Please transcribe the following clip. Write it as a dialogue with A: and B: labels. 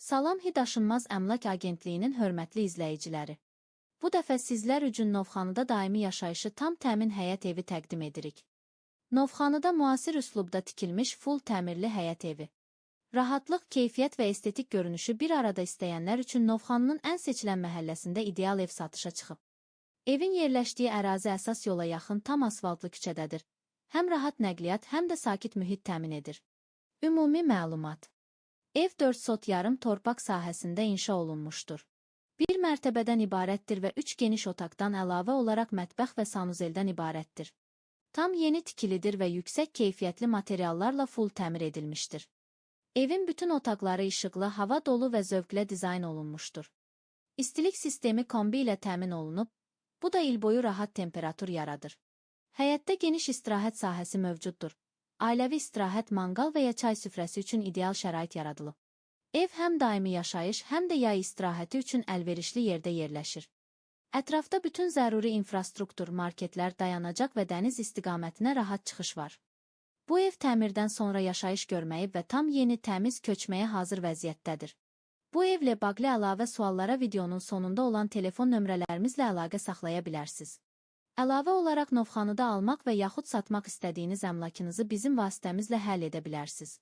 A: Salam Daşınmaz Əmlak Agentliyinin hörmətli izləyiciləri. Bu dəfə sizlər üçün Novxanıda daimi yaşayışı tam təmin həyət evi təqdim edirik. Novxanıda müasir üslubda tikilmiş full təmirli həyət evi. Rahatlıq, keyfiyyət və estetik görünüşü bir arada istəyənlər üçün Novxanının ən seçilən məhəlləsində ideal ev satışa çıxıb. Evin yerləşdiyi ərazi əsas yola yaxın tam asfaltlı küçədədir. Həm rahat nəqliyyat, həm də sakit mühit təmin edir. Ümumi məlumat. Ev 4 sot yarım torpaq sahəsində inşa olunmuşdur. Bir mərtəbədən ibarətdir və 3 geniş otaqdan əlavə olaraq mətbəx və sanuzeldən ibarətdir. Tam yeni tikilidir və yüksək keyfiyyətli materiallarla full təmir edilmişdir. Evin bütün otaqları işıqlı, hava dolu və zövqlə dizayn olunmuşdur. İstilik sistemi kombi ilə təmin olunub, bu da il boyu rahat temperatur yaradır. Həyətdə geniş istirahət sahəsi mövcuddur. Ailəvi istirahət, manqal və ya çay süfrəsi üçün ideal şərait yaradılıb. Ev həm daimi yaşayış, həm də yay istirahəti üçün əlverişli yerdə yerləşir. Ətrafda bütün zəruri infrastruktur, marketlər, dayanacaq və dəniz istiqamətinə rahat çıxış var. Bu ev təmirdən sonra yaşayış görməyib və tam yeni, təmiz köçməyə hazır vəziyyətdədir. Bu evlə bağlı əlavə suallara videonun sonunda olan telefon nömrələrimizlə əlaqə saxlaya bilərsiniz. Əlavə olaraq Novxanıda almaq və yaxud satmaq istədiyiniz əmlakınızı bizim vasitəmizlə həll edə bilərsiniz.